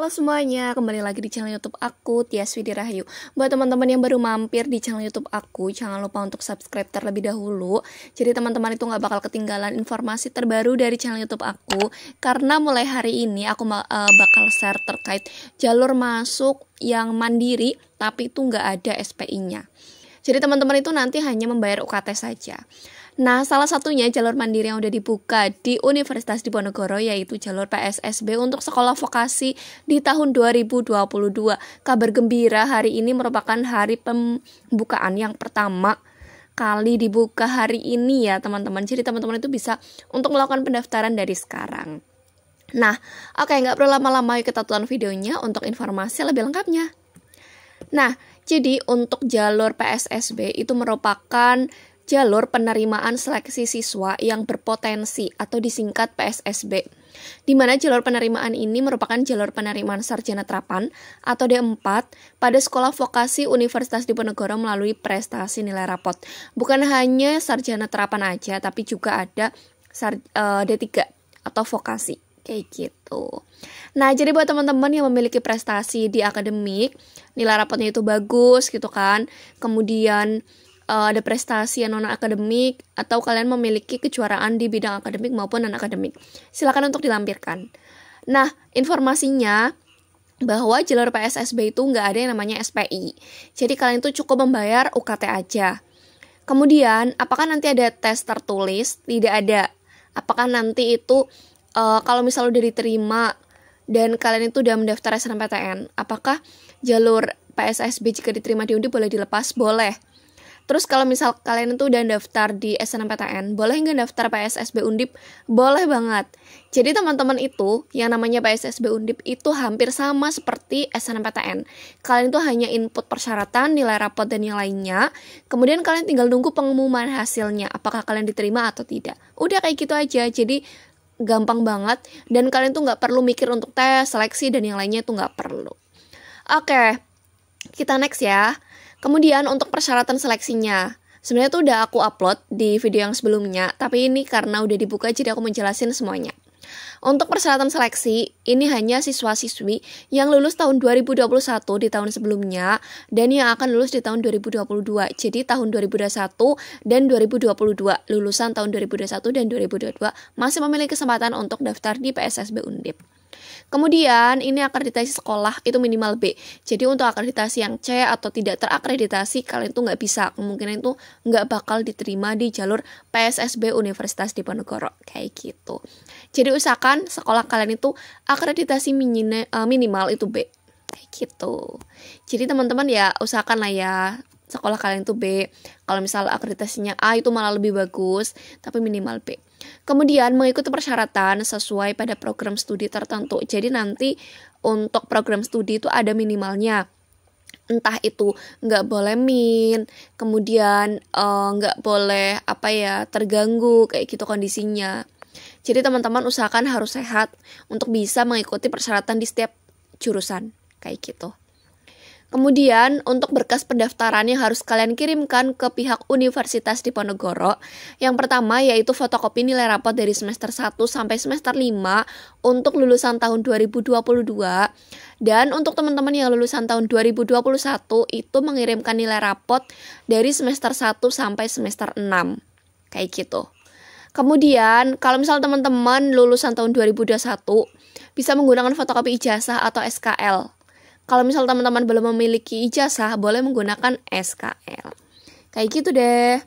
Halo semuanya, kembali lagi di channel YouTube aku, Tias Widi Rahayu. Buat teman-teman yang baru mampir di channel YouTube aku, jangan lupa untuk subscribe terlebih dahulu. Jadi teman-teman itu gak bakal ketinggalan informasi terbaru dari channel YouTube aku. Karena mulai hari ini aku bakal share terkait jalur masuk yang mandiri, tapi itu gak ada SPI-nya. Jadi teman-teman itu nanti hanya membayar UKT saja. Nah, salah satunya jalur mandiri yang udah dibuka di Universitas Diponegoro yaitu jalur PSSB untuk sekolah vokasi di tahun 2022. Kabar gembira, hari ini merupakan hari pembukaan yang pertama kali dibuka hari ini ya teman-teman. Jadi teman-teman itu bisa untuk melakukan pendaftaran dari sekarang. Nah, oke, nggak perlu lama-lama, yuk kita tonton videonya untuk informasi lebih lengkapnya. Nah, jadi untuk jalur PSSB itu merupakan jalur penerimaan seleksi siswa yang berpotensi atau disingkat PSSB, di mana jalur penerimaan ini merupakan jalur penerimaan sarjana terapan atau D4 pada sekolah vokasi Universitas Diponegoro melalui prestasi nilai rapot. Bukan hanya sarjana terapan aja, tapi juga ada D3 atau vokasi, kayak gitu. Nah, jadi buat teman-teman yang memiliki prestasi di akademik, nilai rapotnya itu bagus gitu kan, kemudian ada prestasi yang non-akademik, atau kalian memiliki kejuaraan di bidang akademik maupun non-akademik, silakan untuk dilampirkan. Nah, informasinya bahwa jalur PSSB itu nggak ada yang namanya SPI. Jadi kalian itu cukup membayar UKT aja. Kemudian, apakah nanti ada tes tertulis? Tidak ada. Apakah nanti itu kalau misalnya udah diterima dan kalian itu udah mendaftar SNMPTN, apakah jalur PSSB jika diterima di Undip boleh dilepas? Boleh. Terus kalau misal kalian itu udah daftar di SNMPTN, boleh nggak daftar PSSB Undip? Boleh banget. Jadi teman-teman itu, yang namanya PSSB Undip itu hampir sama seperti SNMPTN. Kalian itu hanya input persyaratan, nilai rapot, dan yang lainnya. Kemudian kalian tinggal nunggu pengumuman hasilnya, apakah kalian diterima atau tidak. Udah kayak gitu aja, jadi gampang banget. Dan kalian tuh nggak perlu mikir untuk tes, seleksi, dan yang lainnya itu nggak perlu. Oke, kita next ya. Kemudian untuk persyaratan seleksinya, sebenarnya tuh udah aku upload di video yang sebelumnya, tapi ini karena udah dibuka jadi aku menjelasin semuanya. Untuk persyaratan seleksi, ini hanya siswa-siswi yang lulus tahun 2021 di tahun sebelumnya dan yang akan lulus di tahun 2022. Jadi tahun 2021 dan 2022, lulusan tahun 2021 dan 2022 masih memiliki kesempatan untuk daftar di PSSB Undip. Kemudian ini akreditasi sekolah itu minimal B. Jadi untuk akreditasi yang C atau tidak terakreditasi, kalian tuh nggak bisa, kemungkinan itu nggak bakal diterima di jalur PSSB Universitas Diponegoro, kayak gitu. Jadi usahakan sekolah kalian itu akreditasi minimal itu B, kayak gitu. Jadi teman-teman ya usahakan lah ya sekolah kalian itu B. Kalau misal akreditasinya A itu malah lebih bagus, tapi minimal B. Kemudian mengikuti persyaratan sesuai pada program studi tertentu. Jadi nanti untuk program studi itu ada minimalnya. Entah itu nggak boleh min, kemudian nggak boleh terganggu kayak gitu kondisinya. Jadi teman-teman usahakan harus sehat untuk bisa mengikuti persyaratan di setiap jurusan kayak gitu. Kemudian untuk berkas pendaftaran yang harus kalian kirimkan ke pihak Universitas Diponegoro, yang pertama yaitu fotokopi nilai rapot dari semester 1 sampai semester 5 untuk lulusan tahun 2022, dan untuk teman-teman yang lulusan tahun 2021 itu mengirimkan nilai rapot dari semester 1 sampai semester 6, kayak gitu. Kemudian kalau misal teman-teman lulusan tahun 2021 bisa menggunakan fotokopi ijazah atau SKL. Kalau misal teman-teman belum memiliki ijazah, boleh menggunakan SKL. Kayak gitu deh.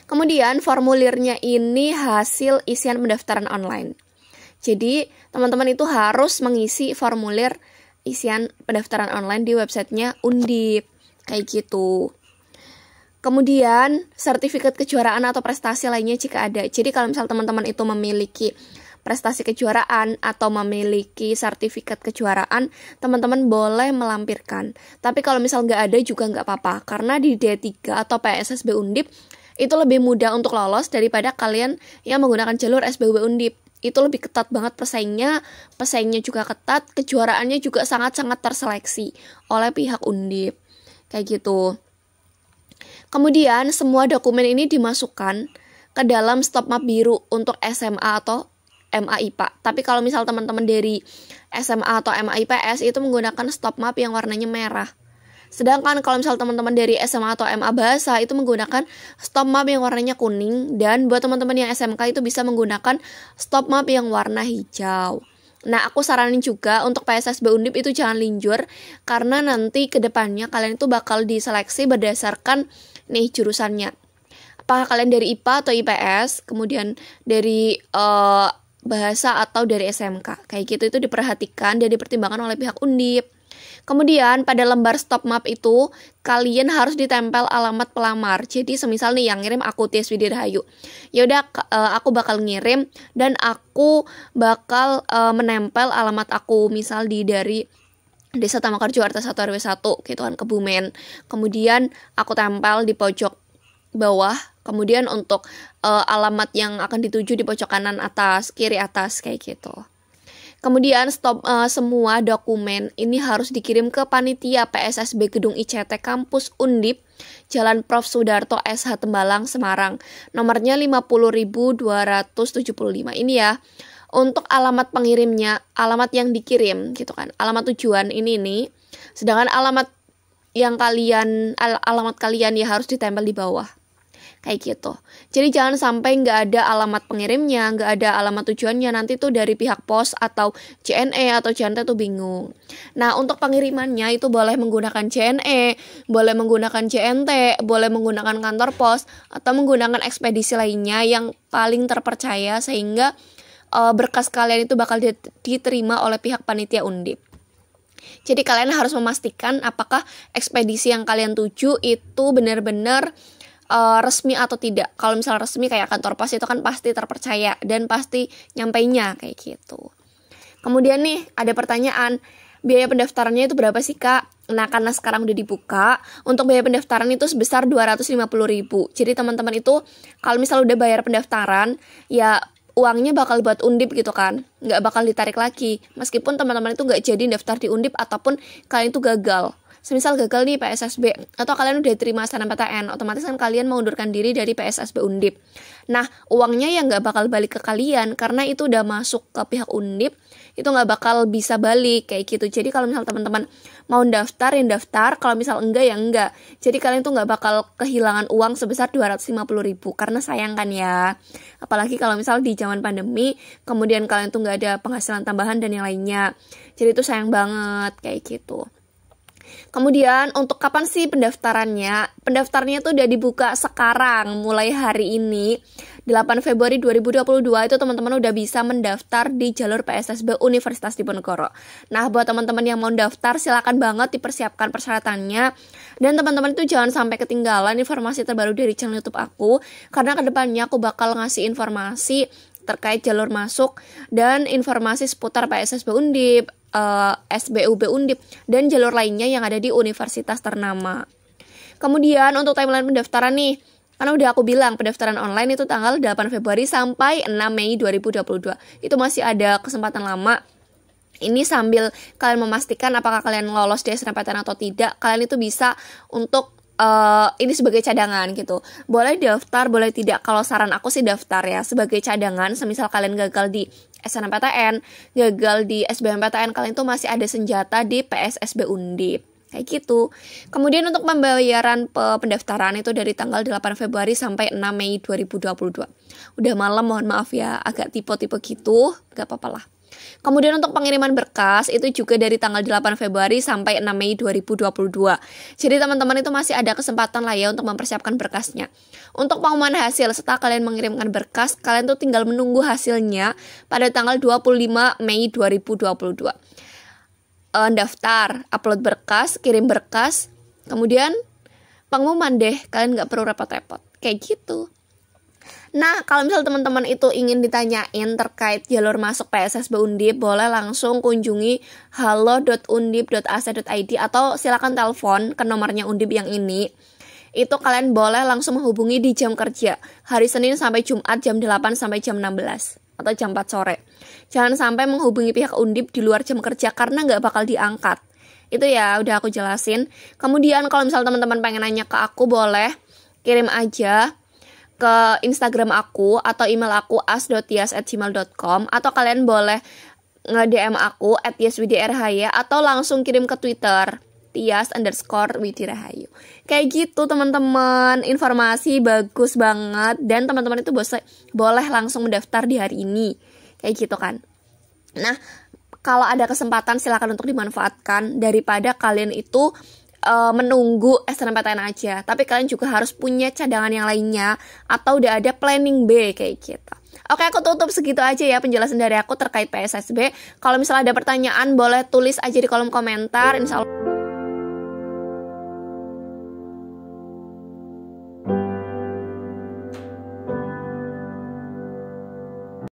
Kemudian formulirnya ini hasil isian pendaftaran online. Jadi teman-teman itu harus mengisi formulir isian pendaftaran online di websitenya Undip. Kayak gitu. Kemudian sertifikat kejuaraan atau prestasi lainnya jika ada. Jadi kalau misal teman-teman itu memiliki prestasi kejuaraan atau memiliki sertifikat kejuaraan, teman-teman boleh melampirkan. Tapi kalau misal nggak ada juga nggak apa-apa, karena di D3 atau PSSB Undip itu lebih mudah untuk lolos daripada kalian yang menggunakan jalur SBB Undip. Itu lebih ketat banget pesaingnya juga ketat, kejuaraannya juga sangat-sangat terseleksi oleh pihak Undip. Kayak gitu. Kemudian semua dokumen ini dimasukkan ke dalam stop map biru untuk SMA atau MA IPA. Tapi kalau misal teman-teman dari SMA atau MA IPS itu menggunakan stop map yang warnanya merah. Sedangkan kalau misal teman-teman dari SMA atau MA Bahasa itu menggunakan stop map yang warnanya kuning. Dan buat teman-teman yang SMK itu bisa menggunakan stop map yang warna hijau. Nah, aku saranin juga untuk PSSB Undip itu jangan linjur, karena nanti ke depannya kalian itu bakal diseleksi berdasarkan nih jurusannya. Apakah kalian dari IPA atau IPS, kemudian dari bahasa atau dari SMK. Kayak gitu itu diperhatikan dan dipertimbangkan oleh pihak Undip. Kemudian pada lembar stop map itu kalian harus ditempel alamat pelamar. Jadi semisal nih yang ngirim aku Tias Widi Rahayu. Ya udah aku bakal ngirim dan aku bakal menempel alamat aku misal dari Desa Tamakarjo RT 1 RW 1 gitu kan, Kebumen. Kemudian aku tempel di pojok bawah. Kemudian untuk alamat yang akan dituju di pojok kanan atas, kiri atas kayak gitu. Kemudian semua dokumen ini harus dikirim ke panitia PSSB Gedung ICT Kampus Undip, Jalan Prof. Sudarto SH Tembalang, Semarang. Nomornya 50.275. Ini ya. Untuk alamat pengirimnya, alamat yang dikirim gitu kan. Alamat tujuan ini nih. Sedangkan alamat kalian ya harus ditempel di bawah. Kayak gitu. Jadi jangan sampai nggak ada alamat pengirimnya, nggak ada alamat tujuannya, nanti tuh dari pihak pos atau JNE atau JNT tuh bingung. Nah, untuk pengirimannya itu boleh menggunakan JNE, boleh menggunakan JNT, boleh menggunakan kantor pos, atau menggunakan ekspedisi lainnya yang paling terpercaya sehingga berkas kalian itu bakal diterima oleh pihak panitia Undip. Jadi kalian harus memastikan apakah ekspedisi yang kalian tuju itu benar-benar resmi atau tidak. Kalau misalnya resmi kayak kantor pos itu kan pasti terpercaya dan pasti nyampainya kayak gitu. Kemudian nih ada pertanyaan, biaya pendaftarannya itu berapa sih Kak? Nah, karena sekarang udah dibuka, untuk biaya pendaftaran itu sebesar 250.000. Jadi teman-teman itu kalau misalnya udah bayar pendaftaran, ya uangnya bakal buat Undip gitu kan, nggak bakal ditarik lagi. Meskipun teman-teman itu nggak jadi daftar di Undip ataupun kalian itu gagal. Semisal gagal nih PSSB atau kalian udah terima SNMPTN, otomatis kan kalian mengundurkan diri dari PSSB Undip. Nah, uangnya yang nggak bakal balik ke kalian karena itu udah masuk ke pihak Undip, itu nggak bakal bisa balik kayak gitu. Jadi kalau misal teman-teman mau daftar, ya daftar. Kalau misal enggak, ya enggak. Jadi kalian tuh nggak bakal kehilangan uang sebesar 250.000 karena sayang kan ya. Apalagi kalau misal di zaman pandemi, kemudian kalian tuh nggak ada penghasilan tambahan dan yang lainnya. Jadi itu sayang banget kayak gitu. Kemudian untuk kapan sih pendaftarannya? Pendaftarnya tuh udah dibuka sekarang, mulai hari ini 8 Februari 2022 itu teman-teman udah bisa mendaftar di jalur PSSB Universitas Diponegoro. Nah, buat teman-teman yang mau daftar silakan banget dipersiapkan persyaratannya. Dan teman-teman itu jangan sampai ketinggalan informasi terbaru dari channel YouTube aku, karena kedepannya aku bakal ngasih informasi terkait jalur masuk dan informasi seputar PSSB Undip, SBUB Undip, dan jalur lainnya yang ada di universitas ternama. Kemudian untuk timeline pendaftaran nih, karena udah aku bilang pendaftaran online itu tanggal 8 Februari sampai 6 Mei 2022. Itu masih ada kesempatan lama. Ini sambil kalian memastikan apakah kalian lolos di SNMPTN atau tidak, kalian itu bisa untuk ini sebagai cadangan gitu. Boleh daftar, boleh tidak. Kalau saran aku sih daftar ya sebagai cadangan. Semisal kalian gagal di SNMPTN, gagal di SBMPTN, kalian tuh masih ada senjata di PSSB Undip. Kayak gitu. Kemudian untuk pembayaran pendaftaran itu dari tanggal 8 Februari sampai 6 Mei 2022. Udah malam, mohon maaf ya, agak tipe-tipe gitu, gak apa-apa lah. Kemudian untuk pengiriman berkas itu juga dari tanggal 8 Februari sampai 6 Mei 2022. Jadi teman-teman itu masih ada kesempatan lah ya untuk mempersiapkan berkasnya. Untuk pengumuman hasil setelah kalian mengirimkan berkas, kalian tuh tinggal menunggu hasilnya pada tanggal 25 Mei 2022. Daftar, upload berkas, kirim berkas, kemudian pengumuman deh, kalian gak perlu repot-repot. Kayak gitu. Nah, kalau misal teman-teman itu ingin ditanyain terkait jalur masuk PSSB Undip, boleh langsung kunjungi halo.undip.ac.id atau silakan telepon ke nomornya Undip yang ini. Itu kalian boleh langsung menghubungi di jam kerja, hari Senin sampai Jumat jam 8 sampai jam 16 atau jam 4 sore. Jangan sampai menghubungi pihak Undip di luar jam kerja karena nggak bakal diangkat. Itu ya udah aku jelasin. Kemudian kalau misal teman-teman pengen nanya ke aku, boleh kirim aja ke Instagram aku atau email aku as.tias@gmail.com, atau kalian boleh nge-DM aku @tiaswidirahayu, atau langsung kirim ke Twitter Tias_Widirahayu. Kayak gitu teman-teman, informasi bagus banget, dan teman-teman itu boleh langsung mendaftar di hari ini, kayak gitu kan. Nah, kalau ada kesempatan silakan untuk dimanfaatkan, daripada kalian itu menunggu SNMPTN aja, tapi kalian juga harus punya cadangan yang lainnya, atau udah ada planning B kayak gitu. Oke, aku tutup segitu aja ya penjelasan dari aku terkait PSSB. Kalau misalnya ada pertanyaan boleh tulis aja di kolom komentar, insya Allah